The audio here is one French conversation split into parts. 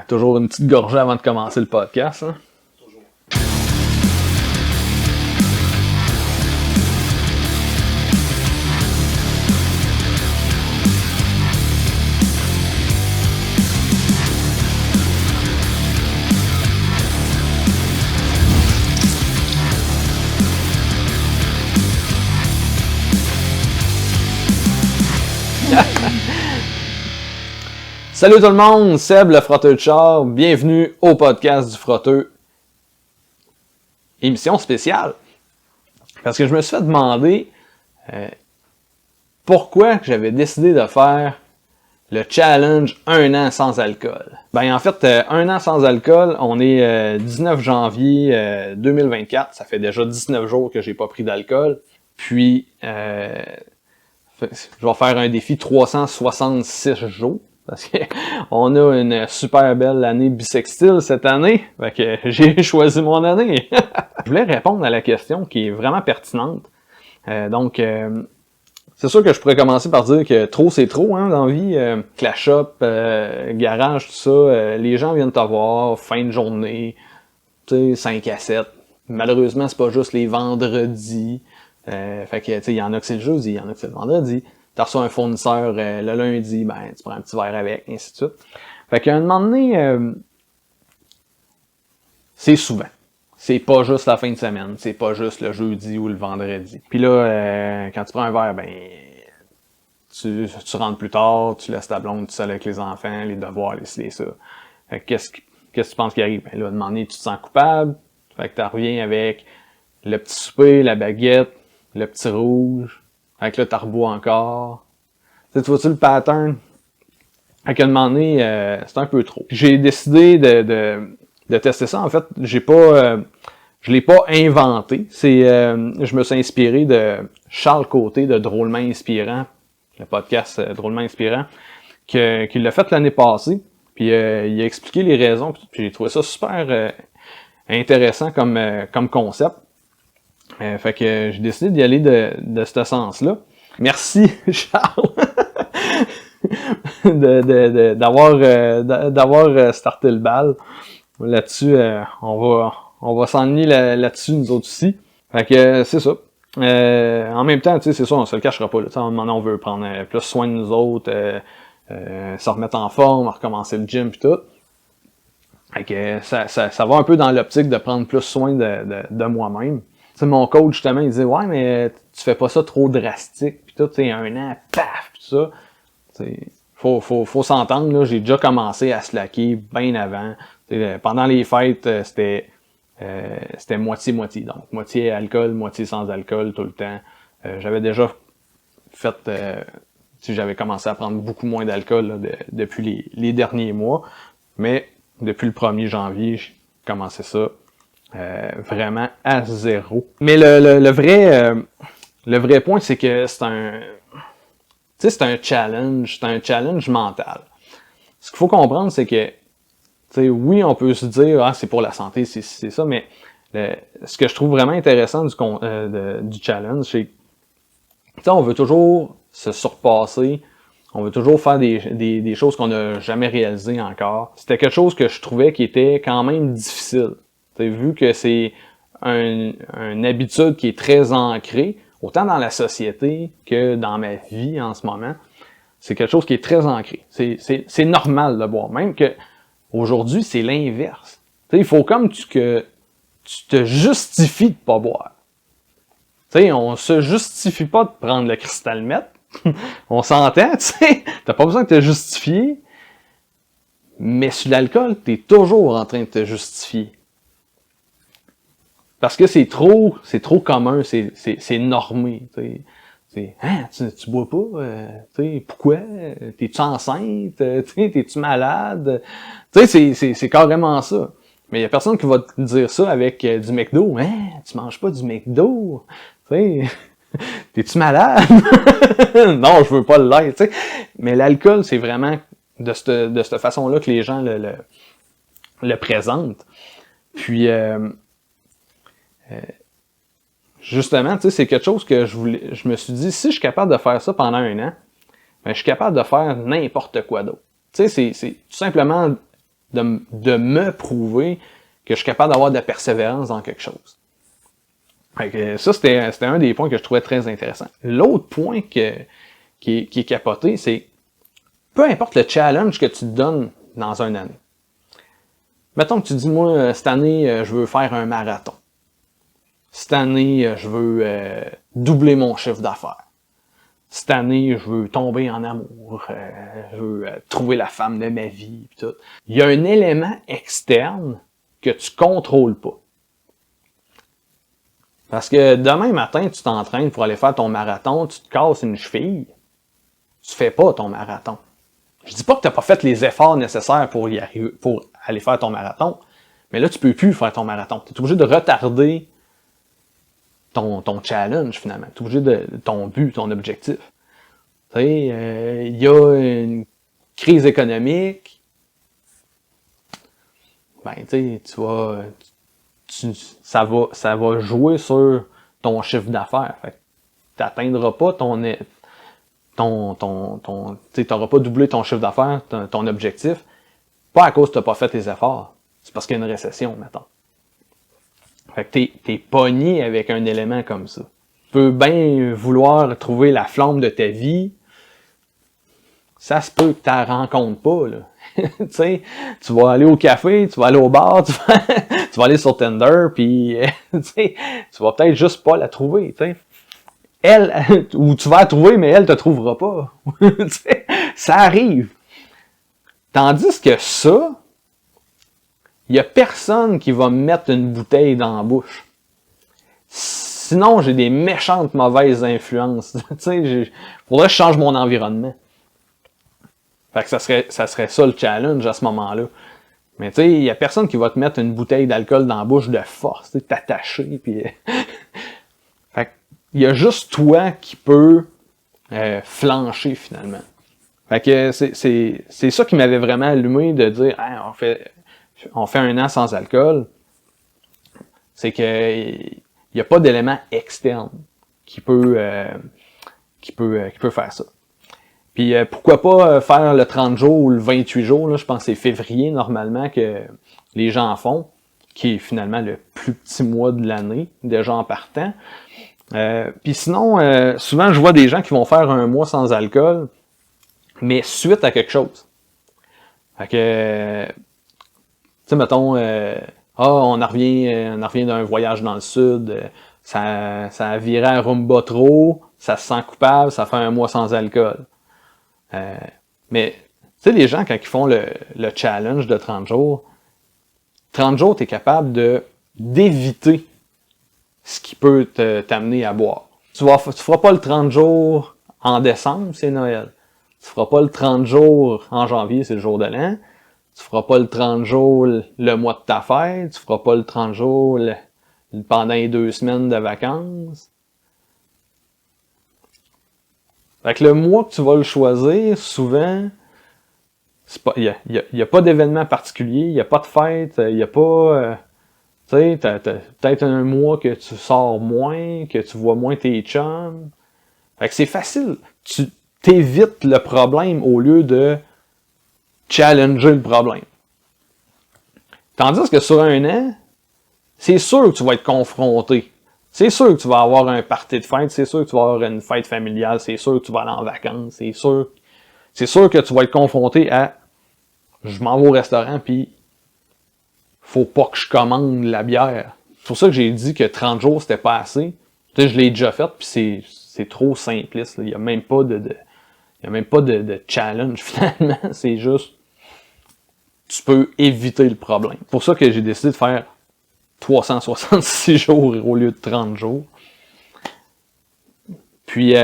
Toujours une petite gorgée avant de commencer le podcast. Hein? Toujours. Salut tout le monde, Seb le frotteur de char, bienvenue au podcast du frotteur. Émission spéciale. Parce que je me suis fait demander pourquoi j'avais décidé de faire le challenge 1 an sans alcool. Ben en fait, 1 an sans alcool, on est 19 janvier 2024, ça fait déjà 19 jours que j'ai pas pris d'alcool. Puis, je vais faire un défi 366 jours. Parce qu'on a une super belle année bissextile cette année. Fait que j'ai choisi mon année. Je voulais répondre à la question qui est vraiment pertinente. C'est sûr que je pourrais commencer par dire que trop c'est trop hein, dans la vie. Que la shop, garage, tout ça, les gens viennent te voir, fin de journée, tu sais, 5 à 7. Malheureusement, c'est pas juste les vendredis. Fait que, tu sais, il y en a que c'est le jeudi, il y en a que c'est le vendredi. T'as reçu un fournisseur le lundi, ben tu prends un petit verre avec, et ainsi de suite. Fait qu'à un moment donné, c'est souvent. C'est pas juste la fin de semaine, c'est pas juste le jeudi ou le vendredi. Puis là, quand tu prends un verre, ben tu rentres plus tard, tu laisses ta blonde tout seul avec les enfants, les devoirs, les ci, les ça. Fait que qu'est-ce que tu penses qui arrive? Ben là, à un moment donné, tu te sens coupable. Fait que tu reviens avec le petit souper, la baguette, le petit rouge. Fait que là, t'as rebois encore. Tu vois-tu le pattern? Fait qu'à un moment donné, c'est un peu trop. J'ai décidé de tester ça. En fait, je l'ai pas inventé. Je me suis inspiré de Charles Côté de Drôlement Inspirant, le podcast Drôlement Inspirant, qu'il l'a fait l'année passée. Puis il a expliqué les raisons. Puis j'ai trouvé ça super intéressant comme concept. Fait que j'ai décidé d'y aller de ce sens-là. Merci, Charles, d'avoir starté le bal. Là-dessus, on va s'enligner là-dessus, nous autres aussi. Fait que c'est ça. En même temps, tu sais, c'est ça, on se le cachera pas. Là. À un moment donné, on veut prendre plus soin de nous autres, se remettre en forme, recommencer le gym pis tout. Fait que ça va un peu dans l'optique de prendre plus soin de moi-même. T'sais, mon coach, justement, il disait « Ouais, mais tu fais pas ça trop drastique. » Puis tout, tu sais, 1 an, paf, tout ça. T'sais, faut s'entendre, là. J'ai déjà commencé à slacker bien avant. Pendant les fêtes, c'était moitié-moitié. Donc, moitié alcool, moitié sans alcool, tout le temps. J'avais déjà fait... j'avais commencé à prendre beaucoup moins d'alcool là, depuis les derniers mois. Mais depuis le 1er janvier, j'ai commencé ça. Vraiment à zéro. Mais le vrai point, c'est que c'est un challenge mental. Ce qu'il faut comprendre, c'est que, oui, on peut se dire, c'est pour la santé, c'est ça, mais ce que je trouve vraiment intéressant du challenge, c'est que, on veut toujours se surpasser, on veut toujours faire des choses qu'on n'a jamais réalisées encore. C'était quelque chose que je trouvais qui était quand même difficile. Vu que c'est une habitude qui est très ancrée, autant dans la société que dans ma vie en ce moment, c'est quelque chose qui est très ancré. C'est normal de boire. Même que aujourd'hui, c'est l'inverse. Il faut comme que tu te justifies de pas boire. On se justifie pas de prendre le Crystal Met. On s'entend, t'as pas besoin de te justifier. Mais sur l'alcool, t'es toujours en train de te justifier. Parce que c'est trop commun, c'est normé, tu bois pas, pourquoi? T'es-tu enceinte? T'es-tu malade? C'est carrément ça. Mais il y a personne qui va te dire ça avec du McDo. Tu manges pas du McDo? T'es-tu malade? Non, je veux pas l'être, Mais l'alcool, c'est vraiment de cette façon-là que les gens le présentent. Puis justement, tu sais, c'est quelque chose que je me suis dit, si je suis capable de faire ça pendant 1 an, ben, je suis capable de faire n'importe quoi d'autre. Tu sais, c'est tout simplement de me prouver que je suis capable d'avoir de la persévérance dans quelque chose. Fait que ça, c'était un des points que je trouvais très intéressant. L'autre point qui est capoté, c'est peu importe le challenge que tu te donnes dans une année. Mettons que tu dis, moi, cette année, je veux faire un marathon. Cette année, je veux doubler mon chiffre d'affaires. Cette année, je veux tomber en amour. Je veux trouver la femme de ma vie. Pis tout. Il y a un élément externe que tu contrôles pas. Parce que demain matin, tu t'entraînes pour aller faire ton marathon, tu te casses une cheville, tu fais pas ton marathon. Je dis pas que tu n'as pas fait les efforts nécessaires pour y arriver, pour aller faire ton marathon, mais là, tu peux plus faire ton marathon. Tu es obligé de retarder ton challenge, finalement. Tu es obligé de ton but, ton objectif. Tu sais, il y a une crise économique, ben, tu sais, ça va jouer sur ton chiffre d'affaires. Tu n'atteindras pas tu n'auras pas doublé ton chiffre d'affaires, ton objectif, pas à cause que tu n'as pas fait tes efforts. C'est parce qu'il y a une récession, mettons. Fait que t'es pogné avec un élément comme ça. Tu peux bien vouloir trouver la flamme de ta vie, ça se peut que tu la rencontres pas, là. Tu sais, tu vas aller au café, tu vas aller au bar, tu vas aller sur Tinder, puis tu sais, tu vas peut-être juste pas la trouver, tu sais. Elle, ou tu vas la trouver, mais elle te trouvera pas. Ça arrive. Tandis que ça, il y a personne qui va me mettre une bouteille dans la bouche. Sinon, j'ai des méchantes mauvaises influences. Tu sais, faudrait que je change mon environnement. Fait que ça serait ça le challenge à ce moment-là. Mais tu sais, il y a personne qui va te mettre une bouteille d'alcool dans la bouche de force, t'attacher, puis fait que il y a juste toi qui peux flancher finalement. Fait que c'est ça qui m'avait vraiment allumé de dire hey, on fait 1 an sans alcool. C'est que il n'y a pas d'élément externe qui peut faire ça. Puis pourquoi pas faire le 30 jours ou le 28 jours, là, je pense que c'est février normalement que les gens en font, qui est finalement le plus petit mois de l'année, déjà en partant. Puis sinon, souvent je vois des gens qui vont faire 1 mois sans alcool, mais suite à quelque chose. Fait que, tu sais, mettons, on en revient d'un voyage dans le sud, ça a viré à rumba trop, ça se sent coupable, ça fait 1 mois sans alcool. Mais, tu sais, les gens, quand ils font le challenge de 30 jours, 30 jours, tu es capable d'éviter ce qui peut t'amener à boire. Tu feras pas le 30 jours en décembre, c'est Noël. Tu feras pas le 30 jours en janvier, c'est le jour de l'an. Tu feras pas le 30 jours le mois de ta fête. Tu feras pas le 30 jours pendant les 2 semaines de vacances. Fait que le mois que tu vas le choisir, souvent, il y a pas d'événement particulier, il y a pas de fête, il y a pas, tu sais, t'as peut-être 1 mois que tu sors moins, que tu vois moins tes chums. Fait que c'est facile. Tu t'évites le problème au lieu de challenger le problème. Tandis que sur 1 an, c'est sûr que tu vas être confronté. C'est sûr que tu vas avoir un party de fête, c'est sûr que tu vas avoir une fête familiale, c'est sûr que tu vas aller en vacances, c'est sûr que tu vas être confronté à je m'en vais au restaurant puis faut pas que je commande la bière. C'est pour ça que j'ai dit que 30 jours c'était pas assez. Tu sais, je l'ai déjà fait puis c'est trop simpliste. Il y a même pas de challenge finalement, c'est juste tu peux éviter le problème. C'est pour ça que j'ai décidé de faire 366 jours au lieu de 30 jours. Puis,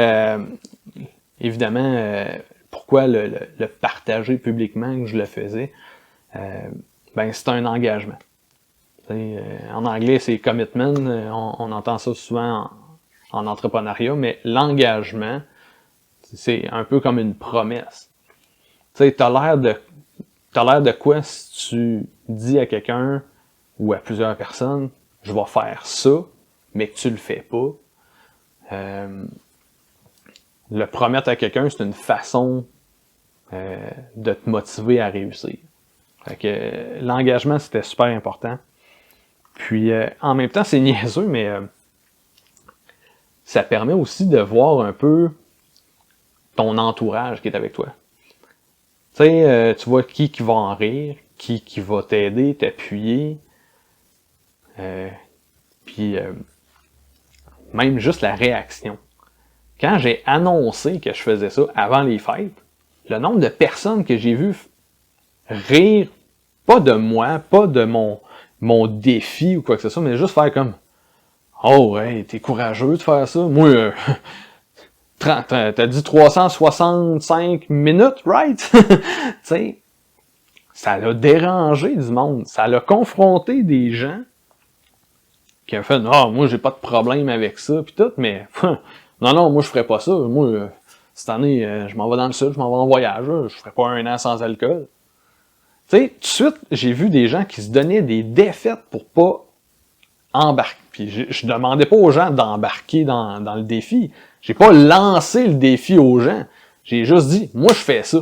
évidemment, pourquoi le partager publiquement que je le faisais? Ben, c'est un engagement. En anglais, c'est commitment. On entend ça souvent en entrepreneuriat, mais l'engagement, c'est un peu comme une promesse. Tu sais, t'as l'air de quoi si tu dis à quelqu'un ou à plusieurs personnes, je vais faire ça, mais que tu le fais pas, le promettre à quelqu'un, c'est une façon de te motiver à réussir. Fait que l'engagement, c'était super important. Puis, en même temps, c'est niaiseux, mais ça permet aussi de voir un peu ton entourage qui est avec toi. Tu sais, tu vois qui va en rire, qui va t'aider, t'appuyer. Puis, même juste la réaction. Quand j'ai annoncé que je faisais ça avant les fêtes, le nombre de personnes que j'ai vu rire, pas de moi, pas de mon défi ou quoi que ce soit, mais juste faire comme « Oh, ouais, t'es courageux de faire ça. Moi, t'as dit 365 minutes, right? » Tu sais, ça l'a dérangé du monde. Ça l'a confronté des gens qui ont fait « Ah, moi, j'ai pas de problème avec ça, pis tout, mais non, moi, je ferais pas ça. Moi, cette année, je m'en vais dans le sud, je m'en vais en voyage, là. Je ferais pas un an sans alcool. » Tu sais, tout de suite, j'ai vu des gens qui se donnaient des défaites pour pas embarquer. Puis je demandais pas aux gens d'embarquer dans le défi. J'ai pas lancé le défi aux gens. J'ai juste dit, moi, je fais ça.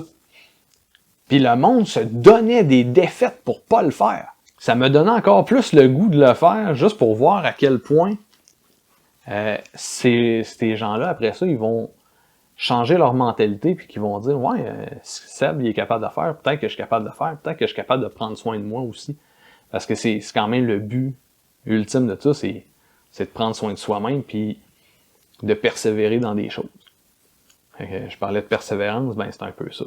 Puis le monde se donnait des défaites pour pas le faire. Ça me donnait encore plus le goût de le faire, juste pour voir à quel point ces gens-là, après ça, ils vont changer leur mentalité puis qu'ils vont dire ouais, Seb il est capable de faire, peut-être que je suis capable de faire, peut-être que je suis capable de prendre soin de moi aussi. Parce que c'est quand même le but ultime de tout, c'est de prendre soin de soi-même puis de persévérer dans des choses. Je parlais de persévérance, ben c'est un peu ça.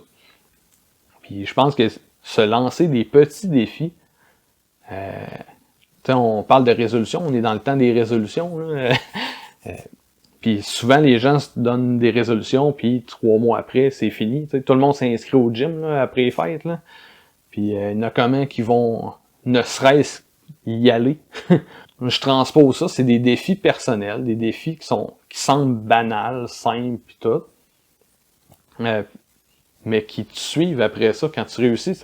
Puis je pense que se lancer des petits défis, on parle de résolution, on est dans le temps des résolutions, là. Puis souvent, les gens se donnent des résolutions, puis 3 mois après, c'est fini. T'sais, tout le monde s'inscrit au gym là, après les fêtes. Là. Puis il y en a comment qui vont ne serait-ce y aller. Je transpose ça, c'est des défis personnels, des défis qui semblent banals, simples, puis tout. Mais qui te suivent après ça. Quand tu réussis,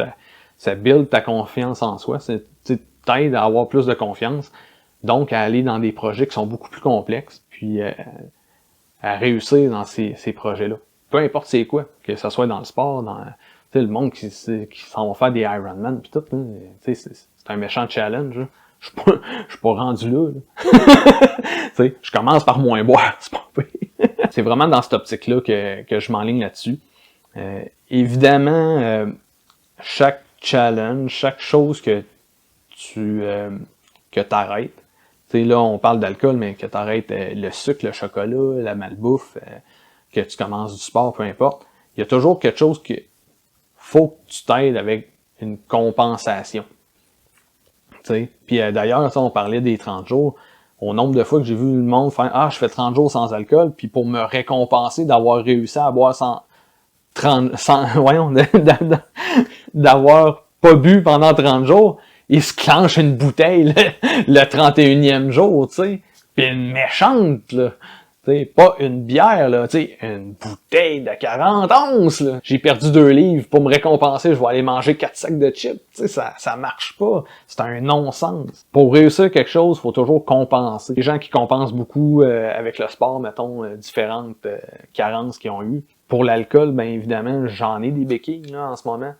ça build ta confiance en soi. Ça t'aide à avoir plus de confiance. Donc, à aller dans des projets qui sont beaucoup plus complexes, puis à réussir dans ces projets-là. Peu importe c'est quoi, que ce soit dans le sport, dans le monde qui s'en va faire des Ironman, puis tout, c'est un méchant challenge. Là. Je suis pas rendu là. Je commence par moins boire, c'est pas pire. C'est vraiment dans cette optique-là que je m'enligne là-dessus. Évidemment, chaque challenge, chaque chose que tu t'arrêtes, là, on parle d'alcool, mais que tu arrêtes le sucre, le chocolat, la malbouffe, que tu commences du sport, peu importe. Il y a toujours quelque chose que faut que tu t'aides avec une compensation. Puis d'ailleurs, on parlait des 30 jours. Au nombre de fois que j'ai vu le monde faire « Ah, je fais 30 jours sans alcool », puis pour me récompenser d'avoir réussi à boire d'avoir pas bu pendant 30 jours, il se clenche une bouteille le 31e jour, tu sais. Puis une méchante, là. T'sais, pas une bière, là, t'sais, une bouteille de 40 onces, là. J'ai perdu 2 livres pour me récompenser, je vais aller manger 4 sacs de chips. T'sais, ça marche pas. C'est un non-sens. Pour réussir quelque chose, faut toujours compenser. Les gens qui compensent beaucoup avec le sport, mettons, différentes carences qu'ils ont eues. Pour l'alcool, bien évidemment, j'en ai des béquilles, là, en ce moment.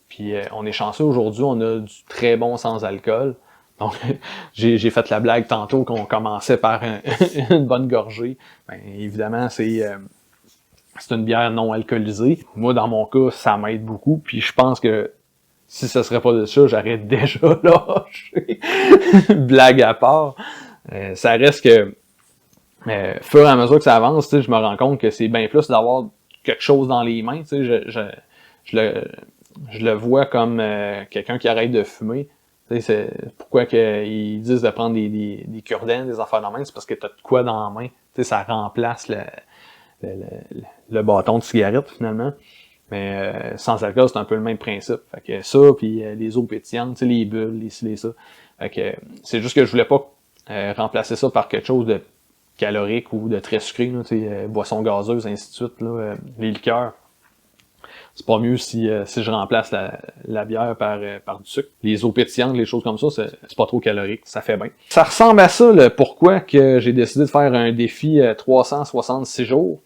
Puis on est chanceux aujourd'hui, on a du très bon sans-alcool. Donc, j'ai fait la blague tantôt qu'on commençait par une bonne gorgée. Bien, évidemment, c'est une bière non alcoolisée. Moi, dans mon cas, ça m'aide beaucoup. Puis je pense que si ce serait pas de ça, j'aurais déjà lâché. Blague à part. Ça reste que, fur et à mesure que ça avance, je me rends compte que c'est bien plus d'avoir quelque chose dans les mains. Je le vois comme quelqu'un qui arrête de fumer. C'est pourquoi ils disent de prendre des cure-dents, des affaires dans la main, c'est parce que tu as de quoi dans la main. Ça remplace le bâton de cigarette, finalement. Mais sans alcool, c'est un peu le même principe. Fait que ça, puis les eaux pétillantes, les bulles, les ci, les ça. Fait que c'est juste que je voulais pas remplacer ça par quelque chose de calorique ou de très sucré, là, boissons gazeuses, ainsi de suite, là, les liqueurs. c'est pas mieux si je remplace la bière par du sucre. Les eaux pétillantes, les choses comme ça, c'est pas trop calorique, ça fait bien. Ça ressemble à ça, le pourquoi que j'ai décidé de faire un défi 366 jours.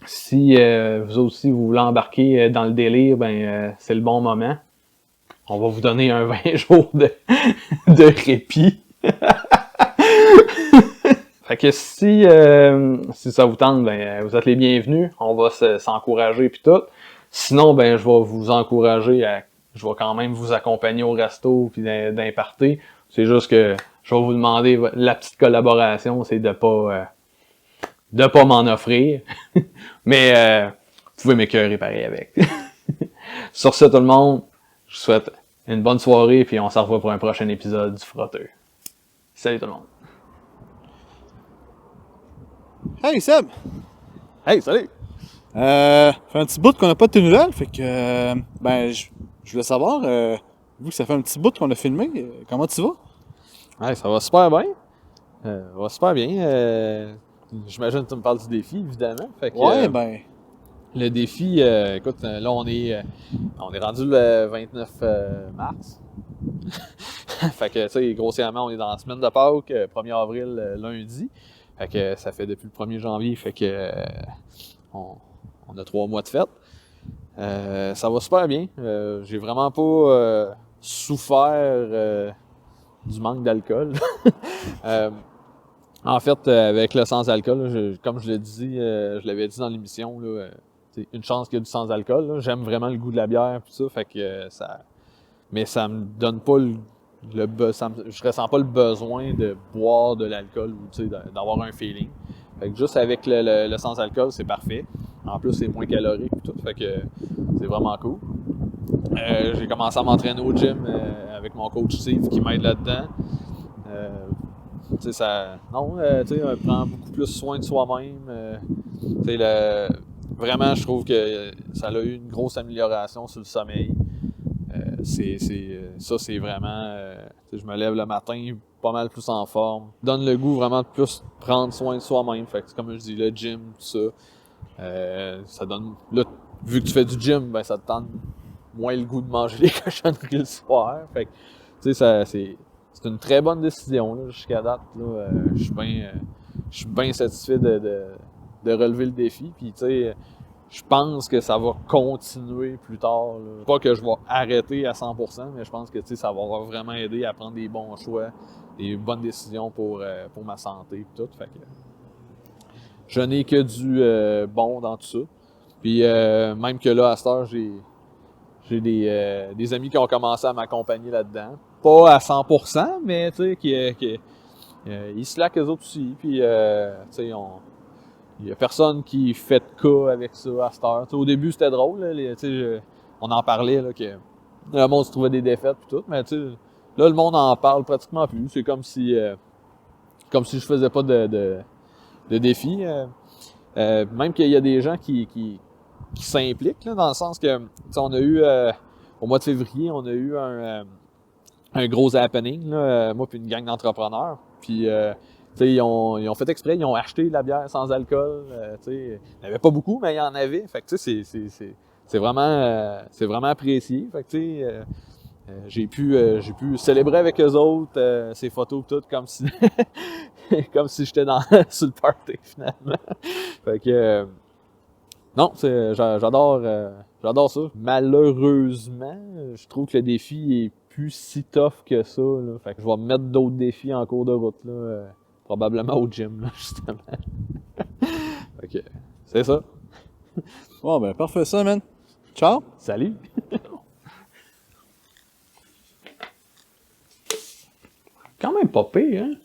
Si vous aussi vous voulez embarquer dans le délire, c'est le bon moment. On va vous donner un 20 jours de répit. Fait que si ça vous tente, vous êtes les bienvenus. On va s'encourager puis tout. Sinon, je vais vous encourager je vais quand même vous accompagner au resto puis d'un party. C'est juste que je vais vous demander la petite collaboration, c'est de pas m'en offrir. Mais vous pouvez m'écœurer pareil avec. Sur ce, tout le monde, je vous souhaite une bonne soirée puis on se revoit pour un prochain épisode du Frotteur. Salut tout le monde. Hey Seb! Hey, salut! Fait un petit bout qu'on n'a pas de tes nouvelles, fait que je voulais savoir, vu que ça fait un petit bout qu'on a filmé, comment tu vas? Ouais, ça va super bien. Va super bien. J'imagine que tu me parles du défi, évidemment. Fait que, Ouais, le défi, écoute, là on est rendu le 29 mars. Fait que, tu sais, grossièrement, on est dans la semaine de Pâques, 1er avril, lundi. Fait que ça fait depuis le 1er janvier, fait que on a 3 mois de fête. Ça va super bien. J'ai vraiment pas souffert du manque d'alcool. En fait, avec le sans-alcool, comme je l'ai dit, je l'avais dit dans l'émission, c'est une chance qu'il y a du sans-alcool. Là. J'aime vraiment le goût de la bière pis ça, fait que mais ça me donne pas je ressens pas le besoin de boire de l'alcool ou d'avoir un feeling. Fait que juste avec le sans-alcool, c'est parfait. En plus, c'est moins calorique et tout, fait que c'est vraiment cool. J'ai commencé à m'entraîner au gym avec mon coach Steve qui m'aide là-dedans. On prend beaucoup plus soin de soi-même. Vraiment, je trouve que ça a eu une grosse amélioration sur le sommeil. C'est vraiment... je me lève le matin pas mal plus en forme. Donne le goût vraiment de plus prendre soin de soi-même. Fait que, comme je dis, le gym, tout ça. Ça donne... Là, vu que tu fais du gym, ça te tente moins le goût de manger les cochonneries le soir. Fait que, c'est une très bonne décision là, jusqu'à date. Là, je suis bien satisfait de relever le défi. Puis, je pense que ça va continuer plus tard. Là. Pas que je vais arrêter à 100%, mais je pense que ça va vraiment aider à prendre des bons choix, des bonnes décisions pour ma santé et tout. Fait que je n'ai que du bon dans tout ça. Puis même que là, à cette heure, j'ai des amis qui ont commencé à m'accompagner là-dedans. Pas à 100%, mais ils se laquent eux autres aussi. Puis il y a personne qui fait de cas avec ça à cette heure. Au début, c'était drôle. Là, on en parlait, là, que le monde se trouvait des défaites et tout. Mais là, le monde en parle pratiquement plus. C'est comme si je faisais pas de défi. Même qu'il y a des gens qui s'impliquent, là, dans le sens que on a eu, au mois de février, on a eu un gros happening, là, moi puis une gang d'entrepreneurs. Puis ils ont fait exprès, ils ont acheté de la bière sans alcool. Il n'y en avait pas beaucoup, mais il y en avait. Fait que c'est vraiment apprécié. Fait que j'ai pu célébrer avec eux autres ces photos toutes comme si comme si j'étais sur le party finalement. Fait que non, j'adore ça. Malheureusement, je trouve que le défi est plus si tough que ça. Là. Fait que je vais me mettre d'autres défis en cours de route. Là, probablement au gym, là, justement. Fait que c'est ça. Bon, parfait ça, man. Ciao! Salut! Quand même pas pire, hein?